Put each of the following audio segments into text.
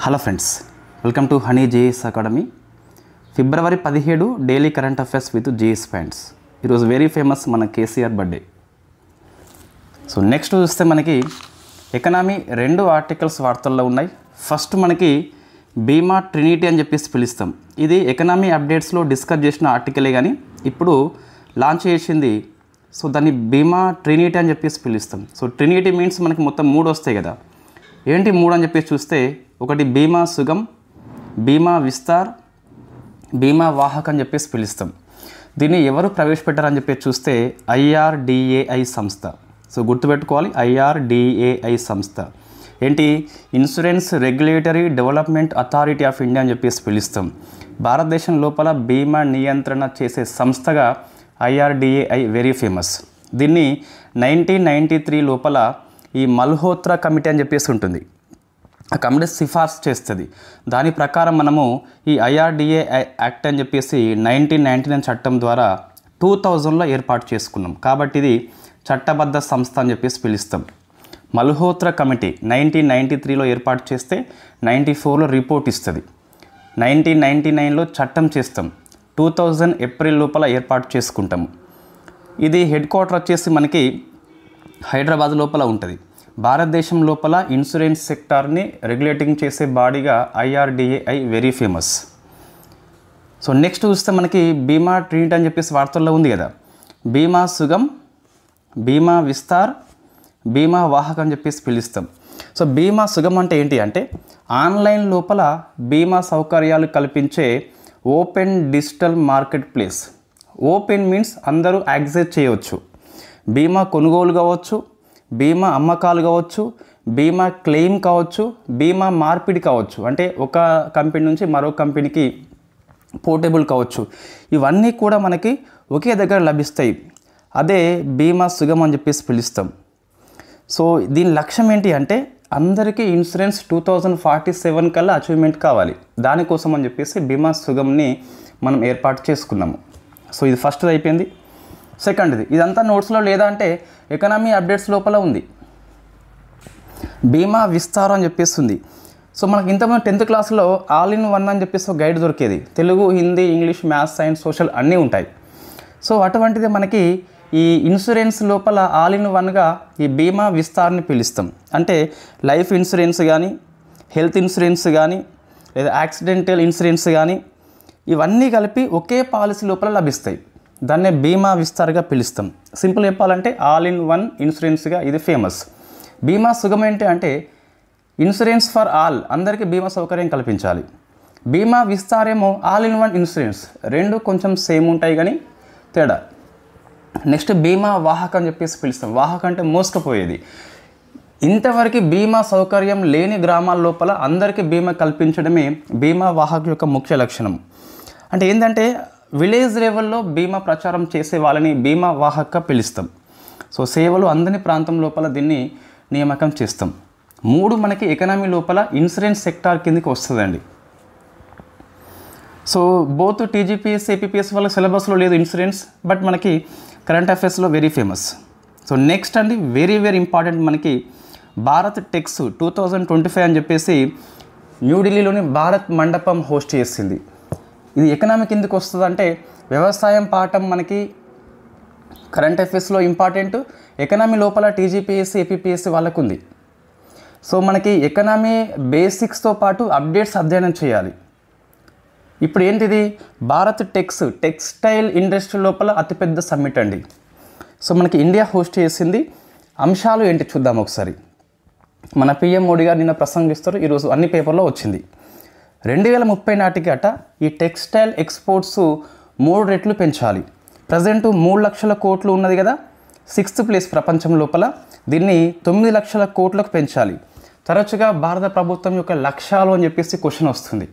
Hello friends, welcome to honey JS academy. February 17 daily current affairs with JS points. ఈరోజు very famous మన KCR birthday. So next చూస్తే మనకి economy 2 articles వార్తల్లో ఉన్నాయి. First మనకి బీమా ట్రినిటీ అని చెప్పేసి పిలుస్తాం. ఇది ఎకనామీ అప్డేట్స్లో డిస్కస్ చేసిన ఆర్టికలే కానీ ఇప్పుడు లాంచ్ చేసింది. సో దాన్ని బీమా ట్రినిటీ అని చెప్పేసి పిలుస్తాం. సో ట్రినిటీ మీన్స్ మనకి మొత్తం 3 వస్తాయి కదా. ఏంటి 3 అని చెప్పేసి చూస్తే, ఒకటి బీమా సుగమ్, బీమా విస్తార్, బీమా వాహక్ అని చెప్పేసి పిలుస్తాం. దీన్ని ఎవరు ప్రవేశపెట్టారని చెప్పేసి చూస్తే IRDAI సంస్థ. సో గుర్తుపెట్టుకోవాలి, IRDAI సంస్థ. ఏంటి? Insurance regulatory development authority of India అని చెప్పేసి పిలుస్తాం. భారతదేశం లోపల బీమా నియంత్రణ చేసే సంస్థగా IRDAI వెరీ ఫేమస్. దీన్ని 1993 లోపల ఈ మల్హోత్రా కమిటీ అని చెప్పేసి ఉంటుంది. ఆ కమిటీ సిఫార్సు చేస్తుంది. దాని ప్రకారం మనము ఈ IRDAI యాక్ట్ అని చెప్పేసి 1999 చట్టం ద్వారా 2000లో ఏర్పాటు చేసుకున్నాం. కాబట్టి ఇది చట్టబద్ధ సంస్థ అని చెప్పేసి పిలుస్తాం. మల్హోత్రా కమిటీ 1993లో ఏర్పాటు చేస్తే 94లో రిపోర్ట్ ఇస్తుంది. 1999లో చట్టం చేస్తాం. 2000 ఏప్రిల్ లోపల ఏర్పాటు చేసుకుంటాము. ఇది హెడ్ క్వార్టర్ వచ్చేసి మనకి హైదరాబాద్ లోపల ఉంటుంది. భారతదేశం లోపల ఇన్సూరెన్స్ సెక్టార్ని రెగ్యులేటింగ్ చేసే బాడీగా IRDAI very famous. So next చూస్తే మనకి బీమా ట్రినిటీ అని చెప్పేసి వార్తల్లో ఉంది కదా. బీమా సుగమ్, బీమా విస్తార్, బీమా వాహక్ అని చెప్పేసి పిలుస్తాం. సో బీమా సుగమ్ అంటే ఏంటి అంటే, ఆన్లైన్ లోపల బీమా సౌకర్యాలు కల్పించే open digital market place. Open means అందరూ యాక్సెస్ చేయవచ్చు. బీమా కొనుగోలు కావచ్చు, బీమా అమ్మకాలు కావచ్చు, బీమా క్లెయిమ్ కావచ్చు, బీమా మార్పిడి కావచ్చు, అంటే ఒక కంపెనీ నుంచి మరో కంపెనీకి పోర్టబుల్ కావచ్చు. ఇవన్నీ కూడా మనకి ఒకే దగ్గర లభిస్తాయి. అదే బీమా సుగమ్ అని చెప్పేసి పిలుస్తాం. సో దీని లక్ష్యం ఏంటి అంటే, అందరికీ ఇన్సూరెన్స్ 2047 కల్లా అచీవ్మెంట్ కావాలి. దానికోసం అని చెప్పేసి బీమా సుగమ్ని మనం ఏర్పాటు చేసుకున్నాము. సో ఇది ఫస్ట్ది అయిపోయింది. సెకండ్ది, ఇదంతా నోట్స్లో లేదా అంటే ఎకనామీ అప్డేట్స్ లోపల ఉంది. బీమా విస్తారం అని చెప్పేసి ఉంది. సో మనకి ఇంతకుముందు 10th క్లాస్లో ఆల్ ఇన్ వన్ అని చెప్పేసి ఒక గైడ్ దొరికేది. Telugu, Hindi, English, maths, science, social అన్నీ ఉంటాయి. సో అటువంటిది మనకి ఈ ఇన్సూరెన్స్ లోపల ఆల్ ఇన్ వన్గా ఈ బీమా విస్తార్ని పిలుస్తాం. అంటే లైఫ్ ఇన్సూరెన్స్ కానీ, హెల్త్ ఇన్సూరెన్స్ కానీ, లేదా యాక్సిడెంటల్ ఇన్సూరెన్స్ కానీ, ఇవన్నీ కలిపి ఒకే పాలసీ లోపల లభిస్తాయి. దాన్నే బీమా విస్తార్గా పిలుస్తాం. సింపుల్ చెప్పాలంటే ఆల్ ఇన్ వన్ ఇన్సూరెన్స్గా ఇది ఫేమస్. బీమా సుగమ్ ఏంటి అంటే, ఇన్సూరెన్స్ ఫర్ ఆల్, అందరికీ బీమా సౌకర్యం కల్పించాలి. బీమా విస్తారేమో ఆల్ ఇన్ వన్ ఇన్సూరెన్స్. రెండు కొంచెం సేమ్ ఉంటాయి కానీ తేడా. నెక్స్ట్ బీమా వాహక్ అని చెప్పేసి పిలుస్తాం. వాహక్ అంటే మోసుకుపోయేది. ఇంతవరకు బీమా సౌకర్యం లేని గ్రామాల లోపల అందరికీ బీమా కల్పించడమే బీమా వాహక్ యొక్క ముఖ్య లక్షణం. అంటే ఏంటంటే, విలేజ్ లెవెల్లో బీమా ప్రచారం చేసే వాళ్ళని బీమా వాహక్గా పిలుస్తాం. సో సేవలు అందని ప్రాంతం లోపల దీన్ని నియామకం చేస్తాం. 3 మనకి ఎకనామీ లోపల ఇన్సూరెన్స్ సెక్టార్ కిందకి వస్తుందండి. సో బోత్ TGPS, APPS వాళ్ళ సిలబస్లో లేదు ఇన్సూరెన్స్, బట్ మనకి కరెంట్ అఫైర్స్లో వెరీ ఫేమస్. సో నెక్స్ట్ అండి, వెరీ వెరీ ఇంపార్టెంట్, మనకి భారత్ టెక్స్ 2025 అని చెప్పేసి న్యూఢిల్లీలోని భారత్ మండపం హోస్ట్ చేసింది. ఇది ఎకనామీ కిందకి వస్తుంది. అంటే వ్యవసాయం పాఠం మనకి కరెంట్ అఫైర్స్లో ఇంపార్టెంట్, ఎకనామీ లోపల TGPS, APPS వాళ్ళకు ఉంది. సో మనకి ఎకనామీ బేసిక్స్తో పాటు అప్డేట్స్ అధ్యయనం చేయాలి. ఇప్పుడు ఏంటిది, భారత్ టెక్స్టైల్ ఇండస్ట్రీ లోపల అతిపెద్ద సమ్మిట్ అండి. సో మనకి ఇండియా హోస్ట్ చేసింది. అంశాలు ఏంటి చూద్దాం ఒకసారి. మన PM మోడీ గారు నిన్న ప్రసంగిస్తారు, ఈరోజు అన్ని పేపర్లో వచ్చింది. 2030 నాటికి ఈ టెక్స్టైల్ ఎక్స్పోర్ట్స్ 3 రెట్లు పెంచాలి. ప్రజెంట్ 3 లక్షల కోట్లు ఉన్నది కదా, 6th ప్లేస్ ప్రపంచం లోపల. దీన్ని 9 లక్షల కోట్లకు పెంచాలి. తరచుగా భారత ప్రభుత్వం యొక్క లక్ష్యాలు అని చెప్పేసి క్వశ్చన్ వస్తుంది.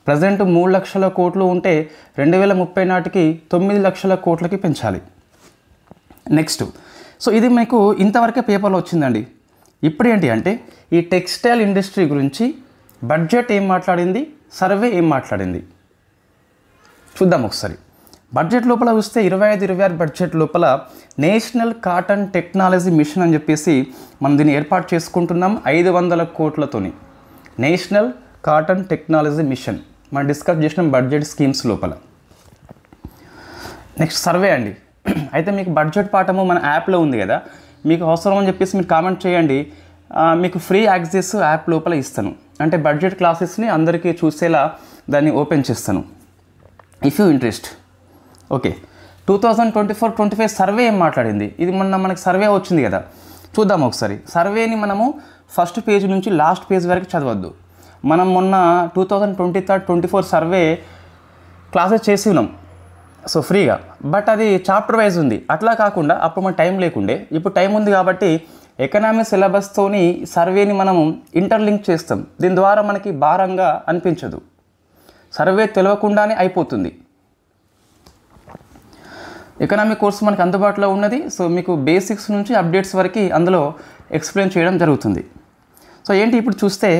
ప్రజెంట్ 3 లక్షల కోట్లు ఉంటే 2030 నాటికి 9 లక్షల కోట్లకి పెంచాలి. నెక్స్ట్, సో ఇది మీకు ఇంతవరకే పేపర్లో వచ్చిందండి. ఇప్పుడు ఏంటి అంటే, ఈ టెక్స్టైల్ ఇండస్ట్రీ గురించి బడ్జెట్ ఏం మాట్లాడింది, సర్వే ఏం మాట్లాడింది చూద్దాం ఒకసారి. బడ్జెట్ లోపల చూస్తే 25-26 బడ్జెట్ లోపల నేషనల్ కాటన్ టెక్నాలజీ మిషన్ అని చెప్పేసి మనం దీన్ని ఏర్పాటు చేసుకుంటున్నాం 500 కోట్లతోని. నేషనల్ కాటన్ టెక్నాలజీ మిషన్ మనం డిస్కస్ చేసిన బడ్జెట్ స్కీమ్స్ లోపల. నెక్స్ట్ సర్వే అండి. అయితే మీకు బడ్జెట్ పాఠము మన యాప్లో ఉంది కదా, మీకు అవసరం అని చెప్పేసి మీరు కామెంట్ చేయండి, మీకు ఫ్రీ యాక్సెస్ యాప్ లోపల ఇస్తాను. అంటే బడ్జెట్ క్లాసెస్ని అందరికీ చూసేలా దాన్ని ఓపెన్ చేస్తాను if you interest. Okay, 2024-25 survey ఏం మాట్లాడింది, ఇది మనకి సర్వే వచ్చింది కదా, చూద్దాం ఒకసారి. సర్వేని మనము ఫస్ట్ పేజ్ నుంచి లాస్ట్ పేజ్ వరకు చదవద్దు. మనం మొన్న 2023-24 సర్వే క్లాసెస్ చేసి ఉన్నాం సో ఫ్రీగా, బట్ అది చాప్టర్ వైజ్ ఉంది. అట్లా కాకుండా అప్పుడు మన టైం లేకుండే, ఇప్పుడు టైం ఉంది కాబట్టి ఎకనామిక్ సిలబస్తోని సర్వేని మనము ఇంటర్లింక్ చేస్తాం. దీని ద్వారా మనకి భారంగా అనిపించదు, సర్వే తెలియకుండానే అయిపోతుంది. ఎకనామిక్ కోర్స్ మనకు అందుబాటులో ఉన్నది. సో మీకు బేసిక్స్ నుంచి అప్డేట్స్ వరకు అందులో ఎక్స్ప్లెయిన్ చేయడం జరుగుతుంది. సో ఏంటి ఇప్పుడు చూస్తే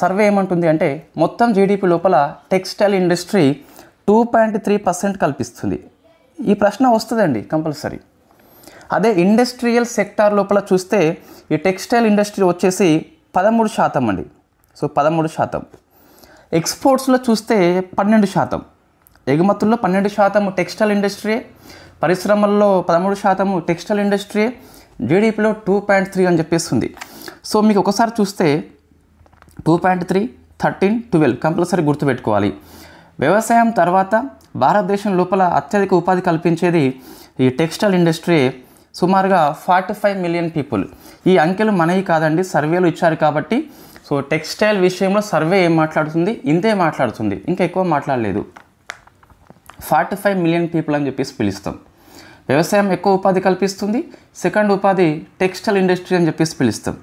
సర్వే ఏమంటుంది అంటే, మొత్తం జీడిపి లోపల టెక్స్టైల్ ఇండస్ట్రీ 2.3% కల్పిస్తుంది. ఈ ప్రశ్న వస్తుందండి కంపల్సరీ. అదే ఇండస్ట్రియల్ సెక్టార్ లోపల చూస్తే ఈ టెక్స్టైల్ ఇండస్ట్రీ వచ్చేసి 13% అండి. సో 13%. ఎక్స్పోర్ట్స్లో చూస్తే 12%, ఎగుమతుల్లో 12% టెక్స్టైల్ ఇండస్ట్రీ, పరిశ్రమల్లో 13% టెక్స్టైల్ ఇండస్ట్రీ, జీడిపిలో 2.3 అని చెప్పేస్తుంది. సో మీకు ఒకసారి చూస్తే 2.3, 13, 12 కంపల్సరీ గుర్తుపెట్టుకోవాలి. వ్యవసాయం తర్వాత భారతదేశం లోపల అత్యధిక ఉపాధి కల్పించేది ఈ టెక్స్టైల్ ఇండస్ట్రీ, సుమారుగా 45 మిలియన్ పీపుల్. ఈ అంకెలు మనవి కాదండి, సర్వేలు ఇచ్చారు కాబట్టి. సో టెక్స్టైల్ విషయంలో సర్వే ఏం మాట్లాడుతుంది, ఇంతే మాట్లాడుతుంది, ఇంకా ఎక్కువ మాట్లాడలేదు. 45 మిలియన్ పీపుల్ అని చెప్పేసి పిలుస్తాం. వ్యవసాయం ఎక్కువ ఉపాధి కల్పిస్తుంది, సెకండ్ ఉపాధి టెక్స్టైల్ ఇండస్ట్రీ అని చెప్పేసి పిలుస్తాం.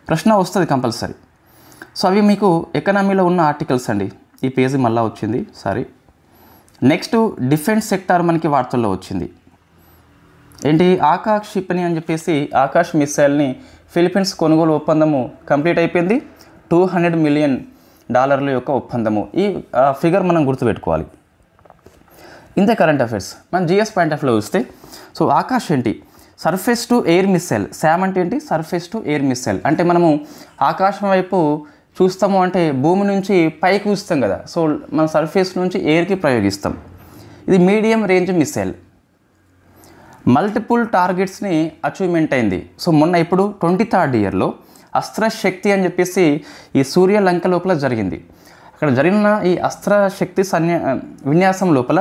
ప్రశ్న వస్తుంది కంపల్సరీ. సో అవి మీకు ఎకనామీలో ఉన్న ఆర్టికల్స్ అండి. ఈ పేజీ మళ్ళీ వచ్చింది, సారీ. నెక్స్ట్ డిఫెన్స్ సెక్టార్ మనకి వార్తల్లో వచ్చింది. ఏంటి, ఆకాష్ క్షిపణి అని చెప్పేసి ఆకాష్ మిసైల్ని ఫిలిప్పీన్స్ కొనుగోలు ఒప్పందము కంప్లీట్ అయిపోయింది. $200 మిలియన్ యొక్క ఒప్పందము. ఈ ఫిగర్ మనం గుర్తుపెట్టుకోవాలి. ఇంతే కరెంట్ అఫైర్స్. మన జిఎస్ పాయింట్ ఆఫ్ వ్యూలో చూస్తే, సో ఆకాష్ ఏంటి, surface to air missile. Sam అంటే ఏంటి, సర్ఫేస్ టు ఎయిర్ మిసైల్. అంటే మనము ఆకాశం వైపు చూస్తాము అంటే భూమి నుంచి పైకి చూస్తాం కదా, సో మన సర్ఫేస్ నుంచి ఎయిర్కి ప్రయోగిస్తాం. ఇది మీడియం రేంజ్ మిసైల్, మల్టిపుల్ టార్గెట్స్ని అచీవ్మెంట్ అయింది. సో మొన్న ఇప్పుడు 23rd ఇయర్లో అస్త్ర శక్తి అని చెప్పేసి ఈ సూర్యలంక లోపల జరిగింది. అక్కడ జరిగిన ఈ అస్త్ర శక్తి విన్యాసం లోపల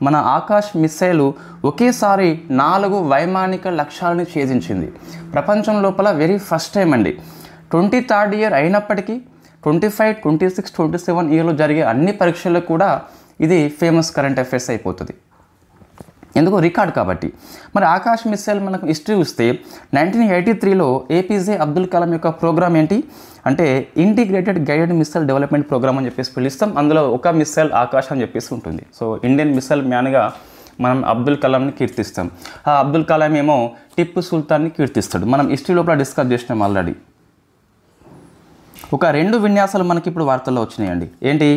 మన ఆకాష్ మిసైలు ఒకేసారి 4 వైమానిక లక్ష్యాలను ఛేదించింది. ప్రపంచం లోపల వెరీ ఫస్ట్ టైం అండి. 23rd ఇయర్ అయినప్పటికీ 25, 26, 27 ఇయర్లో జరిగే అన్ని పరీక్షలకు కూడా ఇది ఫేమస్ కరెంట్ అఫైర్స్ అయిపోతుంది. ఎందుకు, రికార్డ్ కాబట్టి. మరి ఆకాష్ మిసైల్ మనకు హిస్టరీ చూస్తే 1983లో ఏపీజే అబ్దుల్ కలాం యొక్క ప్రోగ్రామ్ ఏంటి అంటే integrated guided missile development programme అని చెప్పేసి పిలుస్తాం. అందులో ఒక మిసైల్ ఆకాష్ అని చెప్పేసి ఉంటుంది. సో ఇండియన్ మిసైల్ మ్యాన్గా మనం అబ్దుల్ కలాంని కీర్తిస్తాం. ఆ అబ్దుల్ కలాం ఏమో టిప్పు సుల్తాన్ని కీర్తిస్తాడు. మనం హిస్టరీ లోపల డిస్కస్ చేసినాం ఆల్రెడీ. ఒక 2 విన్యాసాలు మనకి ఇప్పుడు వార్తల్లో వచ్చినాయండి. ఏంటి,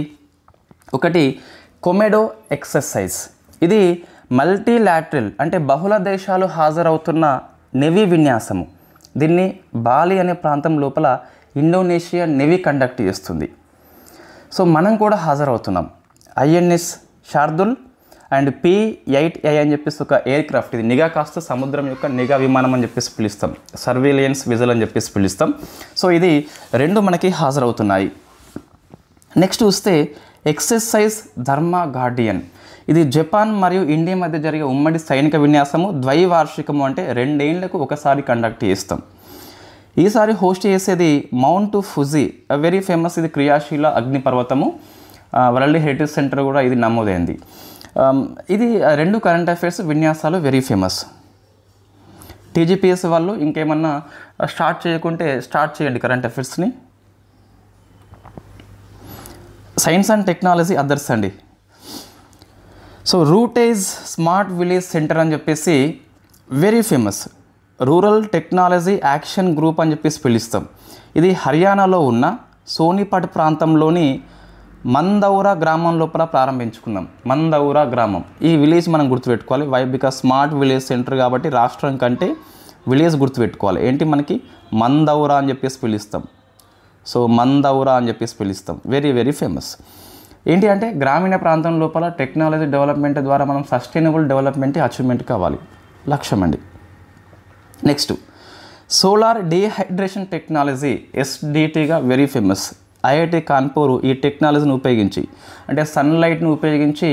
ఒకటి కొమెడో ఎక్సర్సైజ్. ఇది మల్టీలాటరల్ అంటే బహుళ దేశాలు హాజరవుతున్న నెవీ విన్యాసము. దీన్ని బాలి అనే ప్రాంతం లోపల ఇండోనేషియా నెవీ కండక్ట్ చేస్తుంది. సో మనం కూడా హాజరవుతున్నాం. INS శార్దుల్ అండ్ P-8A అని చెప్పేసి ఒక ఎయిర్ క్రాఫ్ట్. ఇది నిఘా కాస్త సముద్రం యొక్క నిఘా విమానం అని చెప్పేసి పిలుస్తాం, సర్వేలియన్స్ విజల్ అని చెప్పేసి పిలుస్తాం. సో ఇది 2 మనకి హాజరవుతున్నాయి. నెక్స్ట్ చూస్తే ఎక్సర్సైజ్ ధర్మ గార్డియన్. ఇది జపాన్ మరియు ఇండియా మధ్య జరిగే ఉమ్మడి సైనిక విన్యాసము, ద్వైవార్షికము అంటే 2 ఏళ్లకు ఒకసారి కండక్ట్ చేస్తాం. ఈసారి హోస్ట్ చేసేది మౌంట్ ఫుజీ, వెరీ ఫేమస్. ఇది క్రియాశీల అగ్నిపర్వతము, వరల్డ్ హెరిటేజ్ సెంటర్ కూడా ఇది నమోదైంది. ఇది 2 కరెంట్ అఫైర్స్ విన్యాసాలు వెరీ ఫేమస్. TGPS వాళ్ళు ఇంకేమన్నా స్టార్ట్ చేయకుంటే స్టార్ట్ చేయండి కరెంట్ అఫైర్స్ని. సైన్స్ అండ్ టెక్నాలజీ అదర్స్ అండి. So RuTAG smart village center అని చెప్పేసి very famous, rural technology action group అని చెప్పేసి పిలుస్తాం. ఇది హర్యానాలో ఉన్న సోనిపట్ ప్రాంతంలోని మందౌరా గ్రామం లోపల ప్రారంభించుకున్నాం. మందౌరా గ్రామం, ఈ విలేజ్ మనం గుర్తుపెట్టుకోవాలి. Why, because smart village centre కాబట్టి రాష్ట్రం కంటే విలేజ్ గుర్తుపెట్టుకోవాలి. ఏంటి, మనకి మందౌరా అని చెప్పేసి పిలుస్తాం. సో మందౌరా అని చెప్పేసి పిలుస్తాం. Very very famous. ఏంటి అంటే గ్రామీణ ప్రాంతం లోపల టెక్నాలజీ డెవలప్మెంట్ ద్వారా మనం సస్టైనబుల్ డెవలప్మెంట్ అచీవ్మెంట్ కావాలి, లక్ష్యం అండి. నెక్స్ట్ సోలార్ డీహైడ్రేషన్ టెక్నాలజీ, ఎస్డిటీగా వెరీ ఫేమస్. ఐఐటి కాన్పూర్ ఈ టెక్నాలజీని ఉపయోగించి, అంటే సన్లైట్ను ఉపయోగించి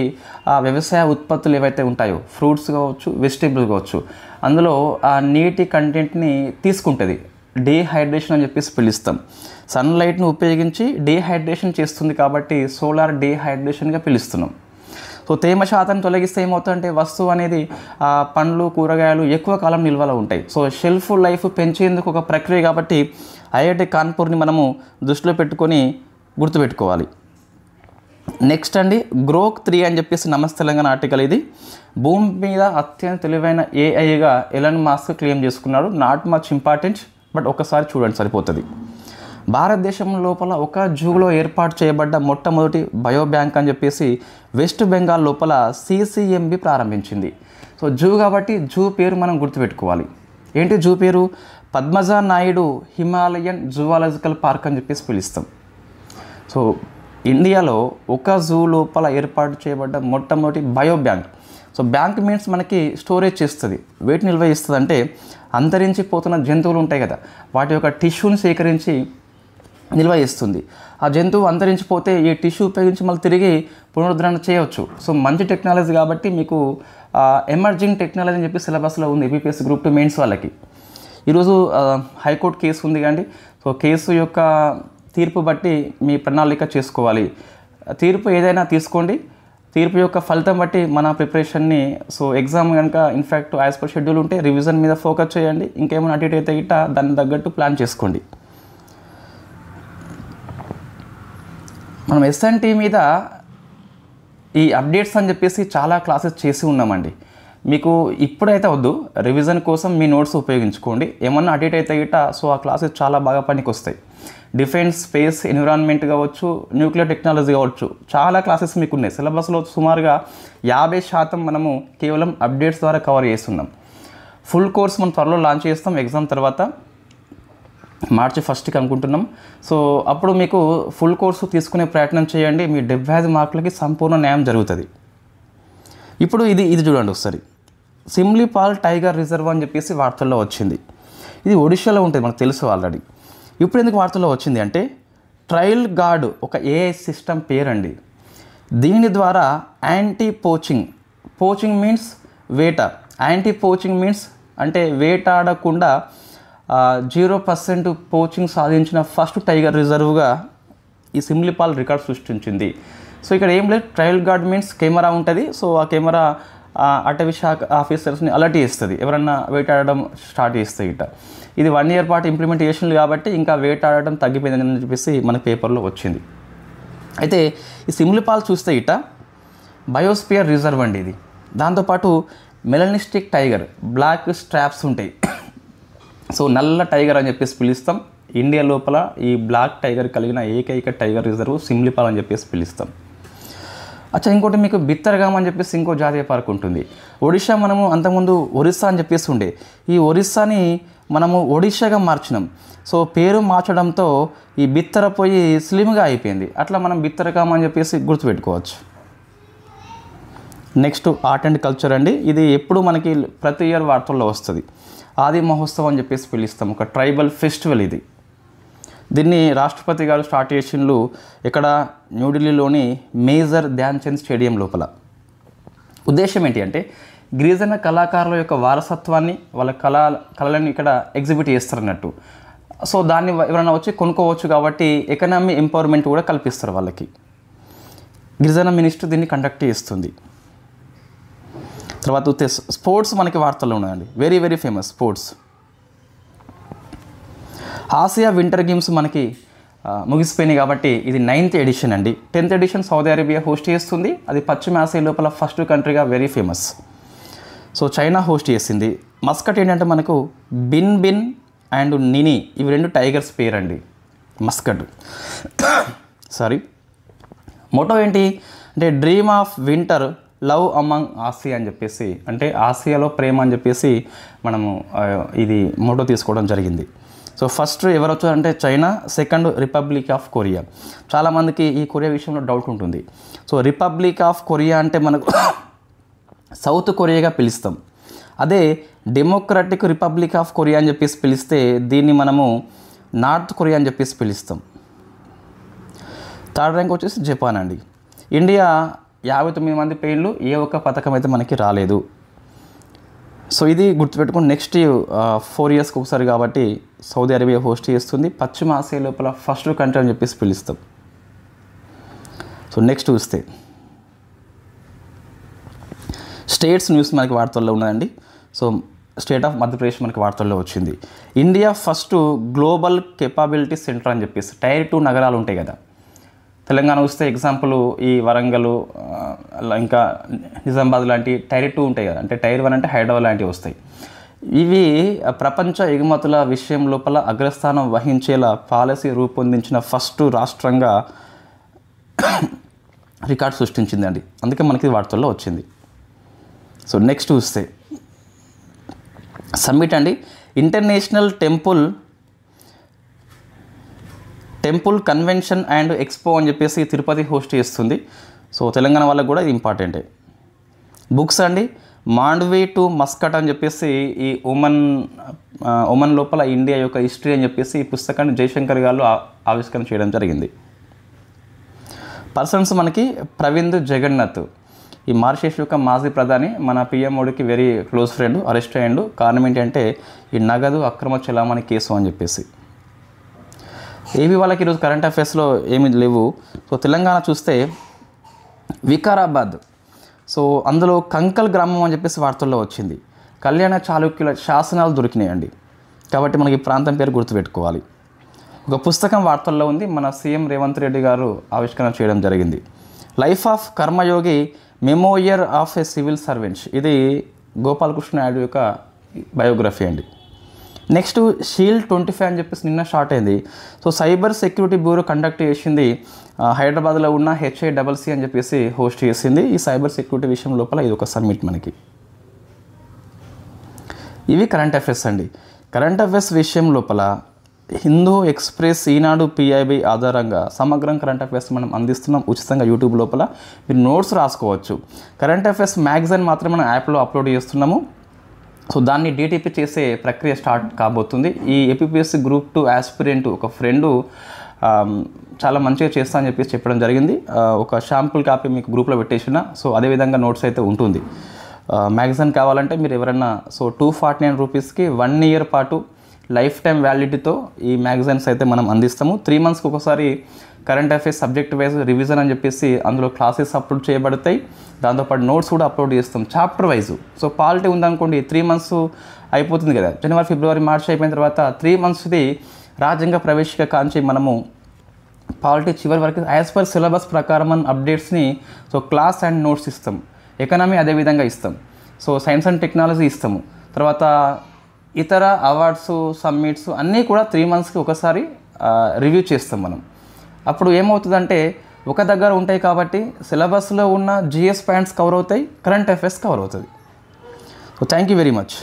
ఆ వ్యవసాయ ఉత్పత్తులు ఏవైతే ఉంటాయో, ఫ్రూట్స్ కావచ్చు, వెజిటేబుల్స్ కావచ్చు, అందులో ఆ నీటి కంటెంట్ని తీసుకుంటుంది. డీహైడ్రేషన్ అని చెప్పేసి పిలుస్తాం. సన్లైట్ను ఉపయోగించి డీహైడ్రేషన్ చేస్తుంది కాబట్టి సోలార్ డీహైడ్రేషన్గా పిలుస్తున్నాం. సో తేమ శాతం తొలగిస్తే ఏమవుతుందంటే వస్తువు అనేది పండ్లు కూరగాయలు ఎక్కువ కాలం నిల్వలో ఉంటాయి. సో షెల్ఫ్ లైఫ్ పెంచేందుకు ఒక ప్రక్రియ కాబట్టి ఐఐటి కాన్పూర్ని మనము దృష్టిలో పెట్టుకొని గుర్తుపెట్టుకోవాలి. నెక్స్ట్ అండి గ్రోక్ 3 అని చెప్పేసి నమస్తే తెలంగాణ ఆర్టికల్. ఇది భూమి మీద అత్యంత తెలివైన ఏఐగా ఎలాన్ మస్క్ క్లెయిమ్ చేసుకున్నాడు. నాట్ మచ్ ఇంపార్టెంట్, బట్ ఒకసారి చూడండి సరిపోతుంది. భారతదేశం లోపల ఒక జూలో ఏర్పాటు చేయబడ్డ మొట్టమొదటి బయో బ్యాంక్ అని చెప్పేసి వెస్ట్ బెంగాల్ లోపల సిసిఎంబి ప్రారంభించింది. సో జూ కాబట్టి జూ పేరు మనం గుర్తుపెట్టుకోవాలి. ఏంటి జూ పేరు? పద్మజా నాయుడు హిమాలయన్ జూవాలజికల్ పార్క్ అని చెప్పేసి పిలుస్తాం. సో ఇండియాలో ఒక జూ లోపల ఏర్పాటు చేయబడ్డ మొట్టమొదటి bio bank. So bank means మనకి స్టోరేజ్ చేస్తుంది, వెయిట్ నిల్వ ఇస్తుంది. అంటే అంతరించిపోతున్న జంతువులు ఉంటాయి కదా, వాటి యొక్క టిష్యూని సేకరించి నిల్వ చేస్తుంది. ఆ జంతువు అంతరించిపోతే ఈ టిష్యూ ఉపయోగించి మళ్ళీ తిరిగి పునరుద్ధరణ చేయవచ్చు. సో మంచి టెక్నాలజీ కాబట్టి మీకు ఎమర్జింగ్ టెక్నాలజీ అని చెప్పి సిలబస్లో ఉంది ఏబిపిఎస్ గ్రూప్ 2 మెయిన్స్ వాళ్ళకి. ఈరోజు హైకోర్టు కేసు ఉంది కండి. సో కేసు యొక్క తీర్పు బట్టి మీ ప్రణాళిక చేసుకోవాలి. తీర్పు ఏదైనా తీసుకోండి, తీర్పు యొక్క ఫలితం బట్టి మన ప్రిపరేషన్ని, సో ఎగ్జామ్ కనుక ఇన్ఫ్యాక్ట్ యాజ్ పర్ షెడ్యూల్ ఉంటే రివిజన్ మీద ఫోకస్ చేయండి. ఇంకేమైనా అటు ఇటు అయితే గిట్ట దానికి తగ్గట్టు ప్లాన్ చేసుకోండి. మనం ఎస్ఎన్టీ మీద ఈ అప్డేట్స్ అని చెప్పేసి చాలా క్లాసెస్ చేసి ఉన్నామండి. మీకు ఇప్పుడైతే వద్దు, రివిజన్ కోసం మీ నోట్స్ ఉపయోగించుకోండి. ఏమన్నా అటు ఇటు అయితే గిట్ట సో ఆ క్లాసెస్ చాలా బాగా పనికి వస్తాయి. డిఫెన్స్, స్పేస్, ఎన్విరాన్మెంట్ కావచ్చు, న్యూక్లియర్ టెక్నాలజీ కావచ్చు, చాలా క్లాసెస్ మీకు ఉన్నాయి. సిలబస్లో సుమారుగా 50% మనము కేవలం అప్డేట్స్ ద్వారా కవర్ చేస్తున్నాం. ఫుల్ కోర్స్ మనం త్వరలో లాంచ్ చేస్తాం ఎగ్జామ్ తర్వాత, మార్చి 1కి అనుకుంటున్నాం. సో అప్పుడు మీకు ఫుల్ కోర్సు తీసుకునే ప్రయత్నం చేయండి. మీ 75 మార్కులకి సంపూర్ణ న్యాయం జరుగుతుంది. ఇప్పుడు ఇది చూడండి ఒకసారి. సిమ్లీపాల్ టైగర్ రిజర్వ్ అని చెప్పేసి వార్తల్లో వచ్చింది. ఇది ఒడిశాలో ఉంటుంది, మనకు తెలుసు ఆల్రెడీ. ఇప్పుడు ఎందుకు వార్తల్లో వచ్చింది అంటే ట్రయల్ గార్డ్ ఒక ఏఐ సిస్టమ్ పేరండి. దీని ద్వారా యాంటీ పోచింగ్ మీన్స్ వేట, యాంటీ పోచింగ్ మీన్స్ అంటే వేటాడకుండా 0% పోచింగ్ సాధించిన ఫస్ట్ టైగర్ రిజర్వ్గా ఈ సిమ్లీపాల్ రికార్డ్ సృష్టించింది. సో ఇక్కడ ఏం లేదు, ట్రయల్ గార్డ్ మీన్స్ కెమెరా ఉంటుంది. సో ఆ కెమెరా అటవీ శాఖ ఆఫీసర్స్ని అలర్ట్ చేస్తుంది ఎవరన్నా వేటాడడం స్టార్ట్ చేస్తే ఇట. ఇది 1 year పాటు ఇంప్లిమెంటేషన్ కాబట్టి ఇంకా వేటాడడం తగ్గిపోయిందని చెప్పేసి మన పేపర్లో వచ్చింది. అయితే ఈ సిమ్లీపాల్ చూస్తే ఇట బయోస్పియర్ రిజర్వ్ అండి ఇది. దాంతోపాటు మెలనిస్టిక్ టైగర్, బ్లాక్ స్ట్రాప్స్ ఉంటాయి. సో నల్ల టైగర్ అని చెప్పేసి పిలుస్తాం. ఇండియా లోపల ఈ బ్లాక్ టైగర్ కలిగిన ఏకైక టైగర్ రిజర్వ్ సిమ్లీపాల్ అని చెప్పేసి పిలుస్తాం. అచ్చా, ఇంకోటి మీకు బిత్తరగామ అని చెప్పేసి ఇంకో జాతీయ పార్క్ ఉంటుంది. ఒడిషా మనము అంతకుముందు ఒరిస్సా అని చెప్పేసి ఉండే, ఈ ఒరిస్సాని మనము ఒడిషాగా మార్చినాం. సో పేరు మార్చడంతో ఈ బిత్తర పోయి స్లిమ్గా అయిపోయింది. అట్లా మనం బిత్తరగామ అని చెప్పేసి గుర్తుపెట్టుకోవచ్చు. నెక్స్ట్ ఆర్ట్ అండ్ కల్చర్ అండి. ఇది ఎప్పుడు మనకి ప్రతి ఇయర్ వార్తల్లో వస్తుంది. ఆది మహోత్సవం అని చెప్పేసి పిలుస్తాం, ఒక ట్రైబల్ ఫెస్టివల్ ఇది. దీన్ని రాష్ట్రపతి గారు స్టార్ట్ చేసిండ్రు ఇక్కడ న్యూఢిల్లీలోని మేజర్ ధ్యాన్ చంద్ స్టేడియం లోపల. ఉద్దేశం ఏంటి అంటే గిరిజన కళాకారుల యొక్క వారసత్వాన్ని, వాళ్ళ కళలను ఇక్కడ ఎగ్జిబిట్ చేస్తారన్నట్టు. సో దాన్ని ఎవరైనా వచ్చి కొనుక్కోవచ్చు కాబట్టి ఎకనామీ ఎంపవర్మెంట్ కూడా కల్పిస్తారు వాళ్ళకి. గిరిజన మినిస్టర్ దీన్ని కండక్ట్ చేస్తుంది. తర్వాత స్పోర్ట్స్ మనకి వార్తల్లో ఉన్నాయండి, very very famous sports. Asia winter games మనకి ముగిసిపోయినాయి కాబట్టి ఇది 9th ఎడిషన్ అండి. 10th edition Saudi Arabia host చేస్తుంది. అది పశ్చిమ ఆసియా లోపల ఫస్ట్ కంట్రీగా very famous. So China host చేసింది. మస్కట్ ఏంటంటే మనకు బిన్ అండ్ నిని, ఇవి 2 టైగర్స్ పేరండి మస్కట్. సారీ, మోటో ఏంటి అంటే dream of winter, love among Asia అని చెప్పేసి, అంటే ఆసియాలో ప్రేమ అని చెప్పేసి మనము ఇది మోటో తీసుకోవడం జరిగింది. సో ఫస్ట్ ఎవరు వచ్చారంటే China, second republic of Korea. చాలామందికి ఈ కొరియా విషయంలో డౌట్ ఉంటుంది. సో రిపబ్లిక్ ఆఫ్ కొరియా అంటే మనకు సౌత్ కొరియాగా పిలుస్తాం. అదే డెమోక్రటిక్ రిపబ్లిక్ ఆఫ్ కొరియా అని చెప్పేసి పిలిస్తే దీన్ని మనము నార్త్ కొరియా అని చెప్పేసి పిలుస్తాం. థర్డ్ ర్యాంక్ వచ్చేసి జపాన్ అండి. ఇండియా 59 మంది పేర్లు, ఏ ఒక్క పథకం అయితే మనకి రాలేదు. సో ఇది గుర్తుపెట్టుకుని నెక్స్ట్ 4 ఇయర్స్కి ఒకసారి కాబట్టి సౌదీ అరేబియా హోస్ట్ చేస్తుంది. పశ్చిమ ఆసియా లోపల ఫస్ట్ కంట్రీ అని చెప్పేసి పిలుస్తాం. సో నెక్స్ట్ చూస్తే స్టేట్స్ న్యూస్ మనకి వార్తల్లో ఉన్నదండి. సో స్టేట్ ఆఫ్ మధ్యప్రదేశ్ మనకి వార్తల్లో వచ్చింది. India first global capability centre అని చెప్పేసి టైర్ 2 నగరాలు ఉంటాయి కదా. తెలంగాణ వస్తే ఎగ్జాంపుల్ ఈ వరంగల్, ఇంకా నిజామాబాద్ లాంటి టైర్ 2 ఉంటాయి కదా. అంటే టైర్ 1 అంటే హైదరాబాద్ లాంటివి వస్తాయి. ఇవి ప్రపంచ ఎగుమతుల విషయం లోపల అగ్రస్థానం వహించేలా పాలసీ రూపొందించిన ఫస్ట్ రాష్ట్రంగా రికార్డు సృష్టించిందండి. అందుకే మనకి వార్తల్లో వచ్చింది. సో నెక్స్ట్ చూస్తే సమ్మిట్ అండి. International temple convention and expo అని చెప్పేసి తిరుపతి హోస్ట్ చేస్తుంది. సో తెలంగాణ వాళ్ళకు కూడా ఇది ఇంపార్టెంటే. బుక్స్ అండి, మాండ్వే టు మస్కట్ అని చెప్పేసి ఈ ఒమన్ లోపల ఇండియా యొక్క హిస్టరీ అని చెప్పేసి ఈ పుస్తకాన్ని జయశంకర్ గారు ఆవిష్కరణ చేయడం జరిగింది. పర్సన్స్ మనకి ప్రవింద్ జగన్నాథ్, ఈ మారిషస్ యొక్క మాజీ ప్రధాని, మన పిఎం మోడీకి వెరీ క్లోజ్ ఫ్రెండ్, అరెస్ట్ అయ్యిండు. కారణం ఏంటంటే ఈ నగదు అక్రమ చెలామణి కేసు అని చెప్పేసి. ఏవి వాళ్ళకి ఈరోజు కరెంట్ అఫైర్స్లో ఏమి లేవు. సో తెలంగాణ చూస్తే వికారాబాద్, సో అందులో కంకల్ గ్రామం అని చెప్పేసి వార్తల్లో వచ్చింది. కళ్యాణ చాళుక్యుల శాసనాలు దొరికినాయండి. కాబట్టి మనకి ఈ ప్రాంతం పేరు గుర్తుపెట్టుకోవాలి. ఒక పుస్తకం వార్తల్లో ఉంది, మన సీఎం రేవంత్ రెడ్డి గారు ఆవిష్కరణ చేయడం జరిగింది. Life of Karmayogi memoir of A civil servant, ఇది గోపాలకృష్ణ నాయుడు యొక్క బయోగ్రఫీ అండి. నెక్స్ట్ షీల్డ్ 25 అని చెప్పేసి నిన్న స్టార్ట్ అయింది. So cyber security bureau conduct చేసింది. హైదరాబాద్లో ఉన్న HACC అని చెప్పేసి హోస్ట్ చేసింది. ఈ సైబర్ సెక్యూరిటీ విషయం లోపల ఇది ఒక సమ్మిట్ మనకి. ఇవి కరెంట్ అఫైర్స్ అండి. కరెంట్ అఫైర్స్ విషయం లోపల హిందూ ఎక్స్ప్రెస్, ఈనాడు, PIB ఆధారంగా సమగ్రం కరెంట్ అఫైర్స్ మనం అందిస్తున్నాం ఉచితంగా యూట్యూబ్ లోపల. మీరు నోట్స్ రాసుకోవచ్చు. కరెంట్ అఫైర్స్ మ్యాగజైన్ మాత్రం మనం యాప్లో అప్లోడ్ చేస్తున్నాము. సో దాన్ని DTP చేసే ప్రక్రియ స్టార్ట్ కాబోతుంది. ఈ APPSC Group 2 ఆస్పిరెంట్ ఒక ఫ్రెండు చాలా మంచిగా చేస్తా అని చెప్పేసి చెప్పడం జరిగింది. ఒక శాంపుల్ కాపీ మీకు గ్రూప్లో పెట్టేసిన. సో అదేవిధంగా నోట్స్ అయితే ఉంటుంది. మ్యాగజైన్ కావాలంటే మీరు ఎవరన్నా, సో 249 రూపీస్కి 1 ఇయర్ పాటు లైఫ్ టైం వ్యాలిడిటీతో ఈ మ్యాగజైన్స్ అయితే మనం అందిస్తాము. 3 మంత్స్కి ఒకసారి current affairs subject wise revision అని చెప్పేసి అందులో క్లాసెస్ అప్లోడ్ చేయబడతాయి. దాంతోపాటు నోట్స్ కూడా అప్లోడ్ చేస్తాం చాప్టర్ వైజు. సో పాలిటీ ఉందనుకోండి, 3 మంత్స్ అయిపోతుంది కదా, జనవరి, ఫిబ్రవరి, మార్చ్ అయిపోయిన తర్వాత 3 మంత్స్ది రాజ్యాంగ ప్రవేశిక కాంచి మనము పాలిటీ చివరి వరకు యాజ్ పర్ సిలబస్ ప్రకారం మన అప్డేట్స్ని సో క్లాస్ అండ్ నోట్స్ ఇస్తాం. ఎకనామీ అదేవిధంగా ఇస్తాం. సో సైన్స్ అండ్ టెక్నాలజీ ఇస్తాము. తర్వాత ఇతర అవార్డ్స్, సమ్మిట్స్ అన్నీ కూడా 3 మంత్స్కి ఒకసారి రివ్యూ చేస్తాం మనం. అప్పుడు ఏమవుతుందంటే ఒక దగ్గర ఉంటాయి కాబట్టి సిలబస్లో ఉన్న GS పాయింట్స్ కవర్ అవుతాయి, కరెంట్ అఫైర్స్ కవర్ అవుతుంది. So thank you very much.